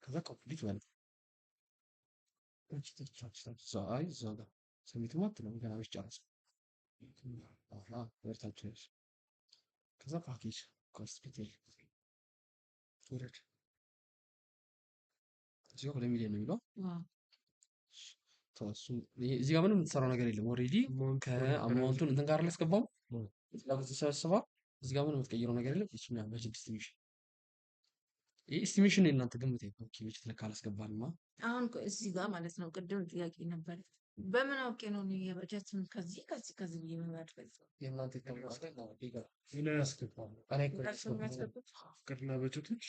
ከዛ ኮምፕሊት ማለት አይ እዛ ጋር ሰሚቱ ማለት ነው ገና ብቻ ወርታችሁ ከዛ ፓኬጅ ኮስፒታል ወረድ እዚህ ጋር 2 ሚሊዮን ነው የሚለው እዚህ ጋር ምንም የምትሰራው ነገር የለም ኦልሬዲ ከአማውንቱን እንትን ጋር አላስገባም ፍላጎት ተሰበሰባ እዚህ ጋር ምንም የምትቀይረው ነገር የለም እቺኛ በጀት ኤስቲሜሽን ይሄ ኤስቲሜሽን የእናንተ ግምት ነው በጀት ለካ አላስገባንማ አሁን እዚህ ጋር ማለት ነው ቅድም ጥያቄ ነበር በምን አውቄ ነው የበጀትን ከዚህ ብዬ መመድረስ የእናንተ ተመሳሳይ ነው ዲጋ ሌላ ያስገባል ቅድና በጀቶች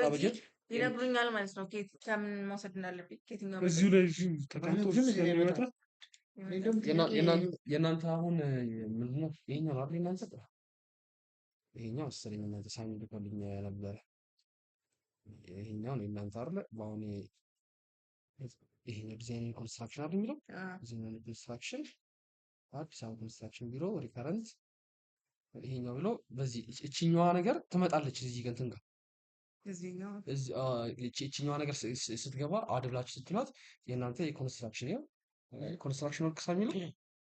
በጀት ይነግሩኛል ማለት ነው ከምን መውሰድ እንዳለብኝ ከየትኛው እዚሁ ላይ ተቀምጦ ስለሚመጣ የእናንተ አሁን ምንድነው ይሄኛው አይደል እናንተ ይሄኛው መሰለኝ እናንተ ሳሚል ልኮልኝ ነበረ ይሄኛው ነው እናንተ አይደል በአሁን ይሄኛው ዲዛይን ኮንስትራክሽን አይደል የሚለው ዲዛይን ኮንስትራክሽን አዲስ አበባ ኮንስትራክሽን ቢሮ ሪከረንት ይሄኛው ብሎ በዚህ እቺኛዋ ነገር ትመጣለች እዚህ ጋር እንትን ጋር እቺኛዋ ነገር ስትገባ አድብላችሁ ስትሏት የእናንተ የኮንስትራክሽን ያው ኮንስትራክሽን ወርክ ሳሚለው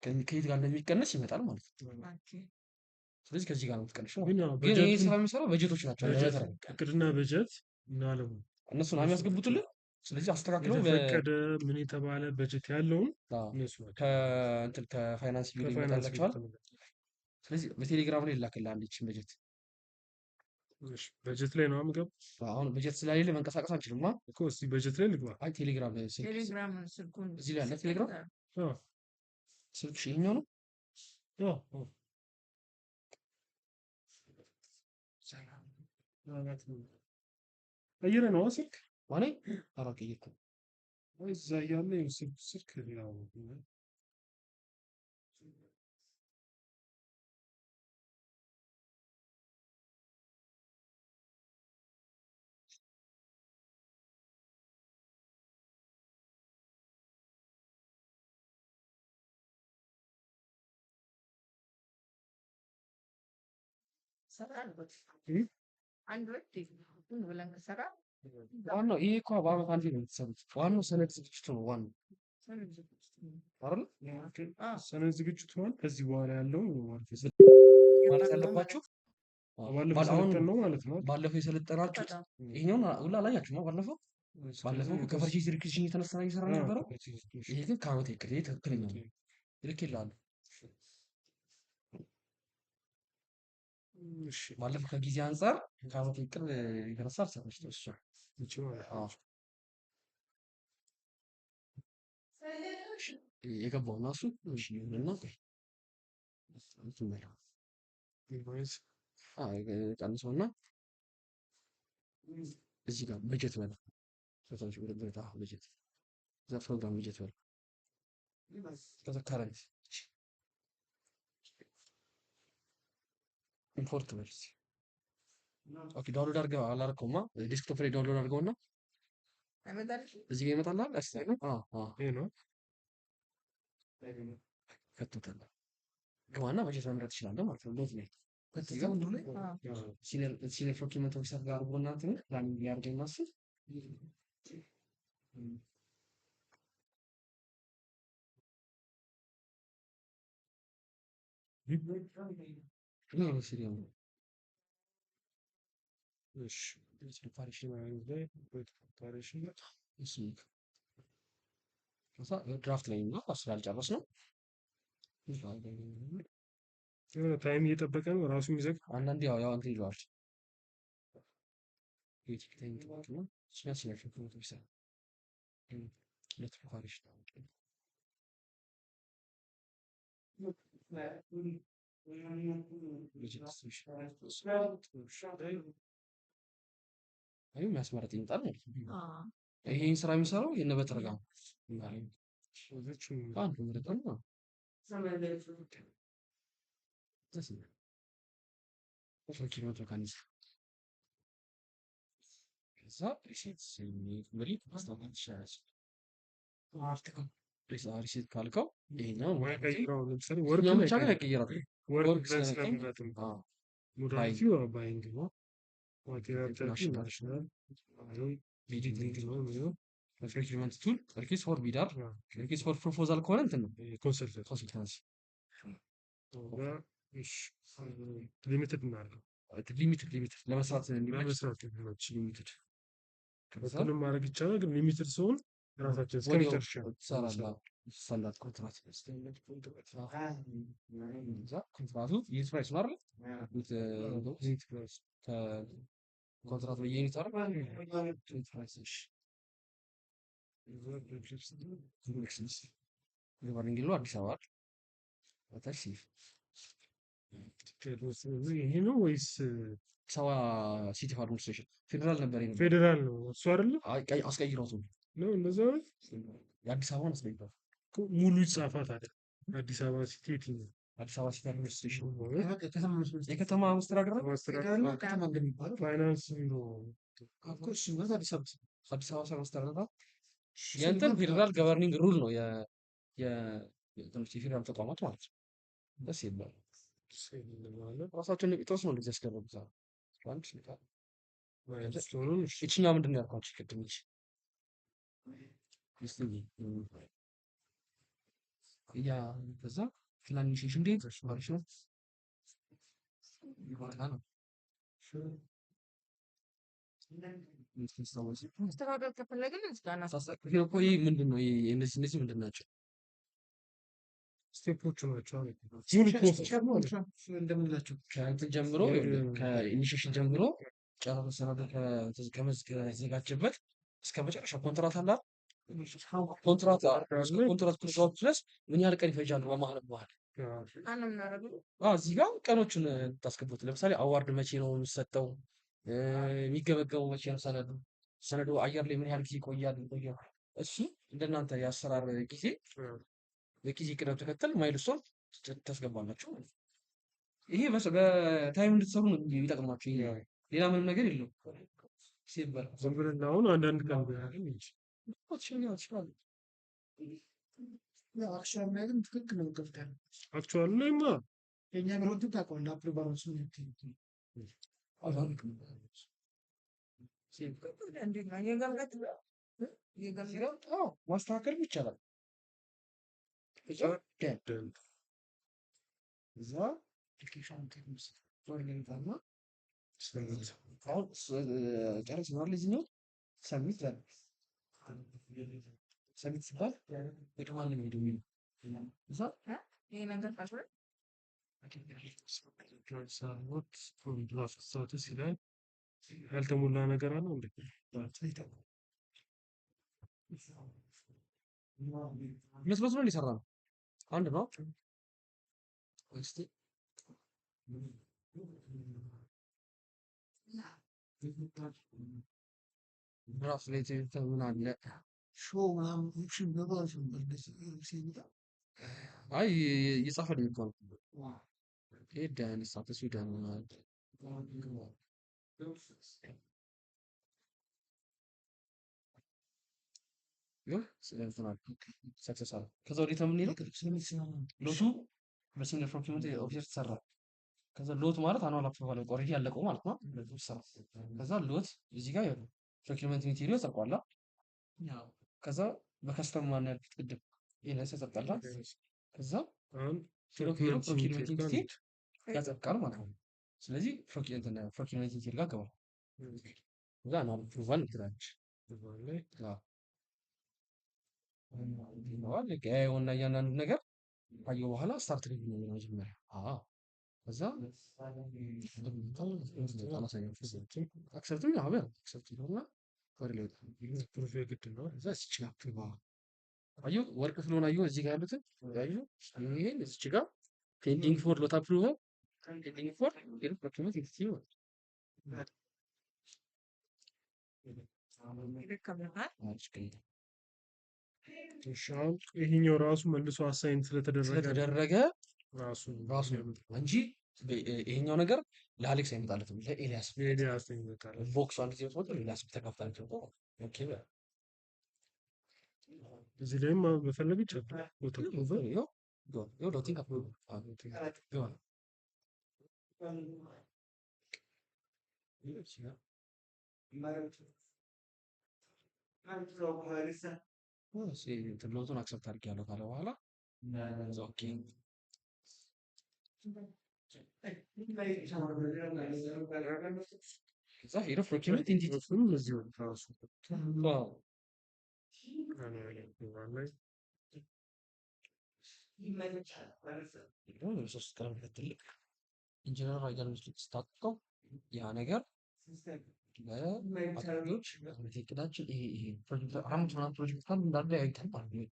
ከየት ጋር እንደሚቀነስ ይመጣል ማለት ነው ስለዚህ ከዚህ ጋር ነው የምትቀንሽው ግን ይሄ ስራ የሚሰራው በጀቶች ናቸው እቅድና በጀት እና አለሙ እነሱ ነው የሚያስገቡትልን ስለዚህ አስተካክለው በፈቀደ ምን የተባለ በጀት ያለውን እነሱ ከእንትን ከፋይናንስ ቢሮ ይመጣላችኋል ስለዚህ በቴሌግራም ላይ ይላክልሃል አንዲችን በጀት ላይ ነው የምገባው አሁን በጀት ስለሌለ መንቀሳቀስ አንችልም እኮ እስቲ በጀት ላይ ልግባ አይ ቴሌግራም ላይ ቴሌግራም ስልኩን እዚህ ላይ አለ ቴሌግራም ስልክሽ ይሄኛው ነው ቀይረ ነው ስልክ ማለት አላቀየርኩም እዛ ያለ ስልክ ሌላው ሰራንበት እም? አንድ ሁለት ዝም ብለን ከሰራ ዋናው ይሄ እኮ በአመት አንዴ ነው የምትሰሩት። ዋናው ሰነድ ዝግጅቱ ነው ዋናው አይደል? ሰነድ ዝግጅቱ ማለት ከዚህ በኋላ ያለው ማለት ያለባችሁ ባለፈው ሰለጠን ነው ማለት ነው። ባለፈው የሰለጠናችሁት ይሄኛውን ሁላ አላያችሁም ነው? ባለፈው ከፈርጂ ሪክሽን የተነሳ እየሰራ ነበረው። ይሄ ግን ከአመት ይቅር ይሄ ትክክለኛ ነው። ልክ ይላሉ። እሺ ባለፈው ከጊዜ አንፃር ከአመት ይቅር የተነሳ አልሰራችሁም። እሱ የገባው እና እሱ እሺ ይሁንና እንትን በለው ቀንሰውና እዚህ ጋር በጀት በለው ከታች ወደ በታ በጀት እዛ ፕሮግራም በጀት በለው ከዛ ካረንት ኢምፖርት በል ኦኬ ዳውንሎድ አድርገው አላደረከውማ ዴስክቶፕ ላይ ዳውንሎድ አድርገውና እዚህ ጋር ይመጣልሃል። አስተያየት ይሄ ነው ከቶታል ግባና በጀት መምረጥ ትችላለህ ማለት ነው። እንደዚህ ነው ሲኒየር ፕሮኪውመንት ኦፊሰር ጋር አድርጎ እናንተ ነው ፕላኒንግ ያድርገኝ ማስብ ነው ሲሪየም እሺ ፕሪፓሬሽን ላይ ፕሪፓሬሽን እሱ ከዛ ድራፍት ላይ ነው ስላልጨረስ ነው የሆነ ታይም እየጠበቀ ነው ራሱ የሚዘግ አንዳንዴ ያው እንትን ይለዋል። የቲክ ታይም ተባክና ሲኒየር ፕሮኪውመንት ኦፊሰር ፕሪፓሬሽን አይ የሚያስመረጥ ይመጣል ማለት ነው። ይሄን ስራ የሚሰራው የነበተረጋ ነው። አንዱ ምርጥ ነው። ፕሮኪውመንት ሜካኒዝም ከዛ ሪሴት እንግዲህ ማስታወቂያ ትችላለች። ሪሴት ካልከው ይሄኛው ለምሳሌ ወርቅ ብቻ ግን ያቀይራል። ወርቅ ስለሚመጣም ሞዳሊቲ ባይንግ ነው ማቴሪያል ናሽናል ቢዲንግ ነው ነው ፕሮኪውመንት ቱል ሪኩዌስት ፎር ቢዳር ሪኩዌስት ፎር ፕሮፖዛል ከሆነ እንትን ነው ኮንሰልታንሲ ሊሚትድ ማለት ነው። ሊሚትድ ለመስራት ሊሚትድ ከዛም ማድረግ ይቻላል። ግን ሊሚትድ ሲሆን ራሳችን እስከመጨረሻ ሰላት ኮንትራት ኮንትራቱ ዩኒት ፕራይስ ነው አይደል? ኮንትራት በዩኒት አይደል? ዩኒት ፕራይስ እሺ ገቨርኒንግ ሎ አዲስ አበባ ወታሽ ይሄ ነው ወይስ ሰዋ ሲቲ አድሚኒስትሬሽን ፌደራል ነበር? ይሄ ፌደራል ነው እሱ አይደለ? አስቀይረውት ነው እንደዛ ነው። የአዲስ አበባን አስቀይረው ሙሉ ይጻፋት አይደል? አዲስ አበባ ሲቲ የትኛው? አዲስ አበባ ሲቲ አድሚኒስትሬሽን የከተማ መስተዳድር ፋይናንስ ቢሮ አዲስ አበባ ሰው መስተዳድር የእንትን ፌደራል ገቨርኒንግ ሩል ነው የፌደራል ተቋማት ማለት ነው። ደስ ይላል። ራሳቸውን ጴጥሮስ ነው እንደዚህ ያስደረጉት። አንድ ይችኛው ምንድን ነው ያልኳችሁ ቅድም ያ ከዛ ፕላኒንግ እንዴት አሪፍ ነው ነው ማስተካከል ከፈለግን ምስጋና ምንድን ነው እነዚህ ምንድን ናቸው? ስቴፖቹ ናቸው እንደምንላቸው ከእንትን ጀምሮ ከኢኒሺዬሽን ጀምሮ ጨረሰና ከመዘጋጀበት እስከ መጨረሻ ኮንትራት አለ። ኮንትራት ኮንትራት ድረስ ምን ያህል ቀን ይፈጃል? በመሀል እዚህ ጋር ቀኖቹን ታስገቡት። ለምሳሌ አዋርድ መቼ ነው የሚሰጠው? የሚገመገመው መቼ ነው? ሰነዱ አየር ላይ ምን ያህል ጊዜ ይቆያል? እሱ እንደናንተ የአሰራር ጊዜ በጊዜ ቅደም ተከተል ማይልስቶን ታስገባላችሁ ማለት ነው። ይሄ በታይም እንድትሰሩ ነው የሚጠቅማችሁ። ሌላ ምንም ነገር የለውም። ሲባል ዝም ብለን አሁን አንዳንድ ቀን ብናገኝ እንጂ አክቹዋሊ ላይ ግን ትክክል ነው። ገብተን አክቹዋሊ ላይማ የኛ ቢሮ ታውቀዋለህ። አፕሮቫሉን እንዴት ነው የገምገት የገምገት ማስተካከል ይቻላል። እዛ አፕሊኬሽን ቴክኒክስ ኦርጋኒዛና አሁን ጨርሰናል። እዚህኛው ሰሚት ሰሚት ሲባል ወደ ማን ነው የሚሄደው? እዛ ይሄ ነገር ካልሆነ ስታተስ ይላል። ያልተሞላ ነገር አለው እንዴ? ሁለት መስሎ ሊሰራ ነው። አንድ ነው። እስቲ ራስ ላይ ምን አለ? ሾው ምናምን ኦፕሽን ገባሽ እንደዚህ ሲመጣ አይ እየጻፈልኝ እኮ ነው። ይሄ ዳን ስታተስ ዳን ማለት ይኸው ስለዚህ ሰክሰስ አለ። ከዛ ወዴት ነው የምንሄደው? ሎቱ በሲንግል ፕሮኪውመንት ኦብጀክት ሰራ። ከዛ ሎት ማለት አኗል አፕሩቫል ኦልሬዲ ያለቀው ማለት ነው። ሰራ። ከዛ ሎት እዚህ ጋር ይኸው ፕሮኪውመንት ሜቴሪያል ጸድቋል። ከዛ በከስተም ማን ያልኩት ቅድም ይሄን ያጸድቃል። ከዛ ፕሮኪውመንት ሜቴሪያል ያጸድቃል ማለት ነው። ስለዚህ ፕሮኪውመንት ሜቴሪያል ጋር ገባ። ከዛ አኗል አፕሩቫል ትላለች። ያየውና እያንዳንዱ ነገር ካየው በኋላ ስታርት ሪቪው ነው የሚለው መጀመሪያ። ከዛ አክሰፕት ነው አበል አክሰፕት ነውና ወደ ላይ ፕሩፍ የግድ ነው። ከዛ እዚህ ጋር ፕሩቭ አየሁ ወርቅ ስለሆነ አየሁ እዚህ ጋር ያሉትን አየሁ ይሄን እዚህ ጋር ፔንዲንግ ፎር ሎት አፕሩቫል ፔንዲንግ ፎር ኢን ዶክመንት ኢትስ ዩ አሁን ይሄኛው ራሱ መልሶ አሳይን ስለተደረገ ራሱ እንጂ ይሄኛው ነገር ለአሌክስ አይመጣለትም፣ ለኤልያስ ይመጣል። ቦክስ አንድ ጊዜ ወጥቶ ኤልያስ ተከፍታለች። ኦኬ እዚህ ላይም መፈለግ ይቻላል። ሎቲንግ አፕሩቭ ሎቱን አክሰፕት አድርጌያለሁ ካለ በኋላ ኦኬ እዛ ሄዶ ፕሮኪውመንት ኢንቲቲውን እዚሁ ራሱ ሶስት ቀን ትልቅ ኢንጂነር አይገር ምስል ስታጥቀው ያ ነገር ለአጥቂዎች እቅዳችን ይሄ ፕሮጀክት አራምት ምናምን ፕሮጀክት ካሉ እንዳለ ያዩታል ማለት ነው።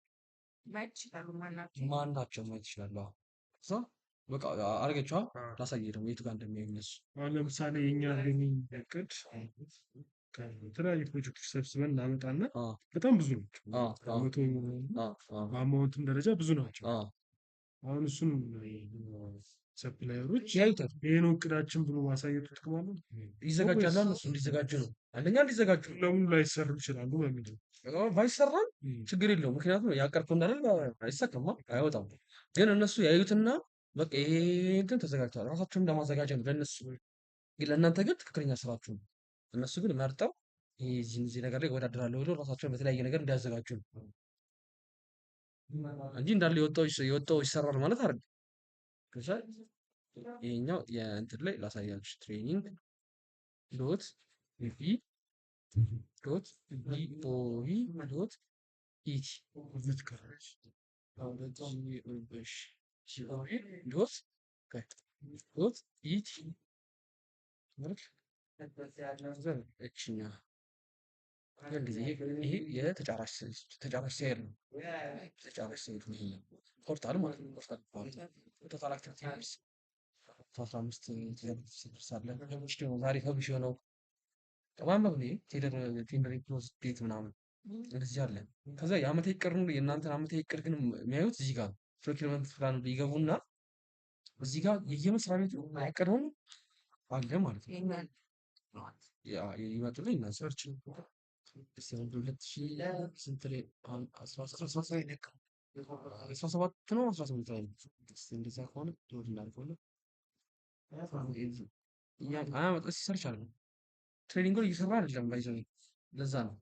ማናቸው ማየት ይችላሉ። እዛ በቃ አርገቻው ላሳየህ ደግሞ የቱ ጋር እንደሚያዩ እነሱ። አሁን ለምሳሌ የኛ ግን እቅድ ከተለያዩ ፕሮጀክቶች ሰብስበን እናመጣና በጣም ብዙ ናቸው። በአማውንትም ደረጃ ብዙ ናቸው። አሁን እሱን ሰፕላየሮች ያዩታል። ይሄ ነው እቅዳችን ብሎ ማሳየቱ ጥቅም አለው። ይዘጋጃሉ። እነሱ እንዲዘጋጁ ነው። አንደኛ እንዲዘጋጁ ለሙሉ ላይሰሩ ይችላሉ በሚል ባይሰራም ችግር የለውም። ምክንያቱም ያቀርኩ እንዳለ አይሳካማ አይወጣም። ግን እነሱ ያዩትና በቃ ይሄ እንትን ተዘጋጅቷል። ራሳቸውን እንደማዘጋጀት ነው ለእነሱ። ለእናንተ ግን ትክክለኛ ስራችሁ ነው። እነሱ ግን መርጠው እዚህ ነገር ላይ እወዳደራለሁ ብለው ራሳቸውን በተለያየ ነገር እንዲያዘጋጁ ነው እንጂ እንዳለ የወጣው ይሰራል ማለት አይደለም። ከዛ ይሄኛው የእንትን ላይ ላሳያችሁ። ትሬኒንግ ዶት ቢ ዶት ቢኦቪ ዶት ኢቲ ዶት ኢቲ ይሄ የተጫራች ሳይል ነው። ተጫራች ሳይል ነው። ይሄ ፖርታል ማለት ነው። ፖርታል አክቲቪቲ 15 ትደርሳለ። ዛሬ ፐብሊሽ የሆነው ማንበብ ነው። ቴንደር ክሎዝ ዴት ምናምን እንደዚህ አለ። ከዛ የአመታዊ እቅድ ነው። የእናንተን አመታዊ እቅድ ግን የሚያዩት እዚህ ጋር ፕሮኪውመንት ፕላን ይገቡና እዚህ ጋር የየመስሪያ ቤቱ ያቀደውን አለ ማለት ነው። ይመጡልኝ እና ሰርች 2000 ስንት ላይ 17 ነው 18 ላይ እንደዛ ከሆነ ሎድ እናድርገው። አያመጣ ሲሰርች አለ ትሬኒንግ ላይ እየሰራ አይደለም ባይዘው ለዛ ነው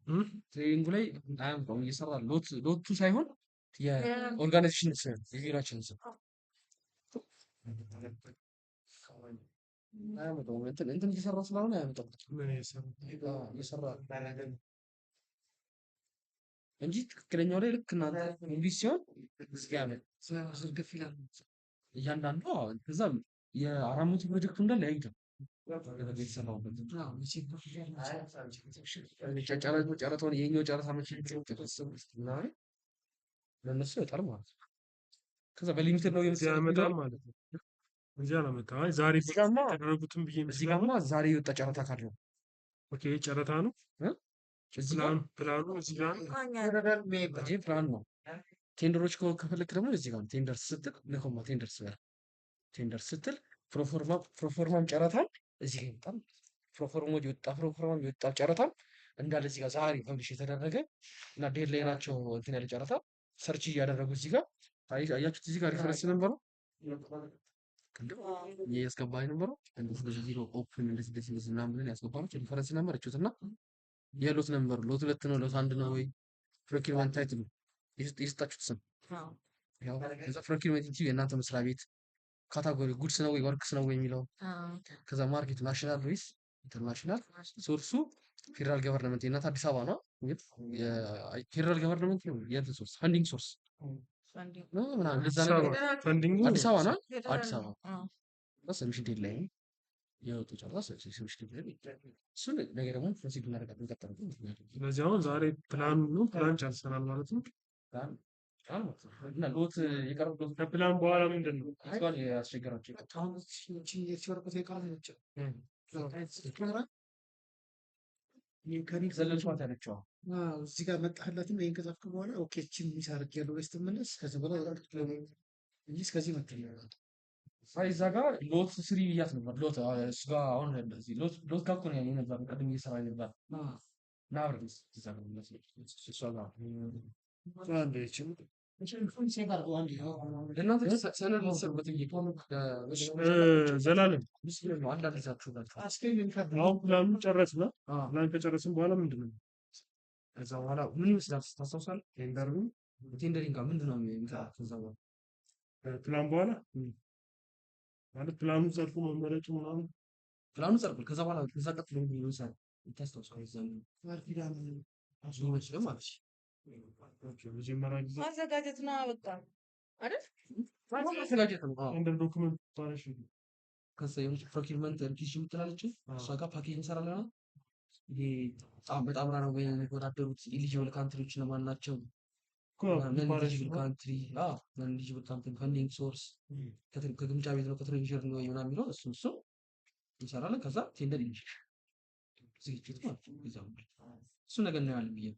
ትሬኒንጉ ላይ አያመጣም እየሰራ ሎቱ ሳይሆን የኦርጋናይዜሽን ስም የቢሮአችን ስም አያመጣም እንትን እየሰራ ስለሆነ አያመጣም እየሰራ እንጂ ትክክለኛው ላይ ልክ እናንተ እንግሊዝ ሲሆን ያመጣ ዝርግፍ ይላል እያንዳንዱ ከዛ የአራሙት ፕሮጀክቱ እንዳለ ያዩታል ጨረታውን የኛው ጨረታ መቼ ለእነሱ ይወጣል ማለት ነው። ከዛ በሊሚትድ ነው ያመጣል ማለት ነው። እዚህ አላመጣም። አይ ዛሬ ተደረጉትም ብዬ እዚህ ጋርማ ዛሬ የወጣ ጨረታ ካለ ነው። ኦኬ ጨረታ ነው ፕላኑ እዚህ ጋር ፕላን ነው። ቴንደሮች ከፈለክ ደግሞ እዚህ ጋር ቴንደር ስትል ለኮማ ቴንደር ስትል ፕሮፎርማም ጨረታ እዚህ ጋር ይመጣል። ፕሮፎርማም የወጣ ጨረታ እንዳለ እዚህ ጋር ዛሬ ፐብሊሽ የተደረገ እና ዴድ ላይ ናቸው እንትን ያለ ጨረታ ሰርች እያደረጉ እዚህ ጋር አያችሁት እዚህ ጋር ሪፈረንስ ነበረው ያስገባ የነበረው እንደዚህ ዜሮ ኦፕን እንደዚህ ምናምን ብለን ያስገባነው ሪፈረንስ ነበር እችሁትና የሎት ነበር ሎት 2 ነው ሎት 1 ነው ወይ ፕሮኪርመንት ታይትል የሰጣችሁት ስም ያው ከዛ ፕሮኪርመንት ኢንቲቪ የእናንተ መስሪያ ቤት ካታጎሪ ጉድስ ነው ወይ ወርክስ ነው ወይ የሚለው ከዛ ማርኬት ናሽናል ወይስ ኢንተርናሽናል ሶርሱ ፌደራል ገቨርንመንት የእናንተ አዲስ አበባ ነው ፌደራል ገቨርንመንት ነው የእንትን ሶርስ ፈንዲንግ ሶርስ ነው ምናምን እንደዛ ነገር ፈንዲንግ አዲስ አበባ ነው አዲስ አበባ ሰብሚሽን ዴድላይን የወጡ ጨረታ ሰብሚሽን ዴድላይን እሱን ነገር ደግሞ ፕሮሲድ እናደርጋለን እንቀጥላለን። ስለዚህ አሁን ዛሬ ፕላን ጨርሰናል ማለት ነው። እና ሎት የቀረበው ከፕላን በኋላ ምንድን ነው እሷን ያስቸገራቸው አሁን የወረቀት የቃል ነች ዘለልኳት ያለችው እዚህ ጋር መጣህላትም ይሄን ከጻፍክ በኋላ ኦኬ እቺን ሚስ አድርጌያለሁ ብለህ ስትመለስ ከዚህ በኋላ እንጂ እስከዚህ መጥተህ አይ እዛ ጋር ሎት ስሪ ብያት ነበር ሎት እሱ ጋር አሁን እንደዚህ ሎት ጋር እኮ ነው ያኔ ነበር ቀድሜ እየሰራ ነበር ናብርስ እዛ ጋር እሷ ጋር አንዴችን ለእናንተ ሰነድ ልትሰሩበት ዘላለም አንዳንድ ይዛችሁ ናቸው አሁን ፕላኑ ጨረስን ፕላን ከጨረስን በኋላ ምንድን ነው ከዛ በኋላ ምን ይመስላል ታስታውሳለህ ቴንደሪንግ ጋር ምንድን ነው የሚሰራው ከዛ በኋላ ፕላን በኋላ ማለት ፕላኑ ጸድቆ መመረጡ ምናምን ፕላኑ ጸድቋል ከዛ በኋላ ከዛ ቀጥሎ ምን ይመስላል ታስታውሳለህ እዛ ነው ማለት መጀመሪያ ጊዜ ማዘጋጀት ነው በቃ አይደል ማዘጋጀት ነው እንደ ዶክመንት ታሪሽ ከዛ የሆነች ፕሮኪርመንት ሪኪሽ የምትላለች እሷ ጋር ፓኬጅ እንሰራለን ይሄ በጣም ነው ወይ ወዳደሩት ኤሊጂብል ካንትሪዎች ለማን ናቸው ኤሊጂብል ካንትሪ ኤሊጂብል ካንትሪ ፈንዲንግ ሶርስ ከግምጃ ቤት ነው ከትሬዥር ነው ምናምን የሚለው እሱ እንሰራለን ከዛ ቴንደር ይልሽ ዝግጅት ማለት ነው ይዛው እሱ ነገር ነው ያለው ብዬ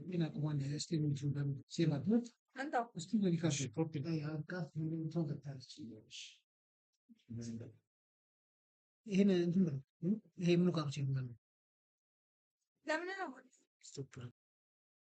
ምን አቋም ያስተ ምን ይችላል ሲባበት አንተ እስቲ ለሪካሽ ኮፒ ላይ አጋ ምን ተወጣጣች ይሄን እንትን ነው ይሄ ምን ጋር ነው ለምን ነው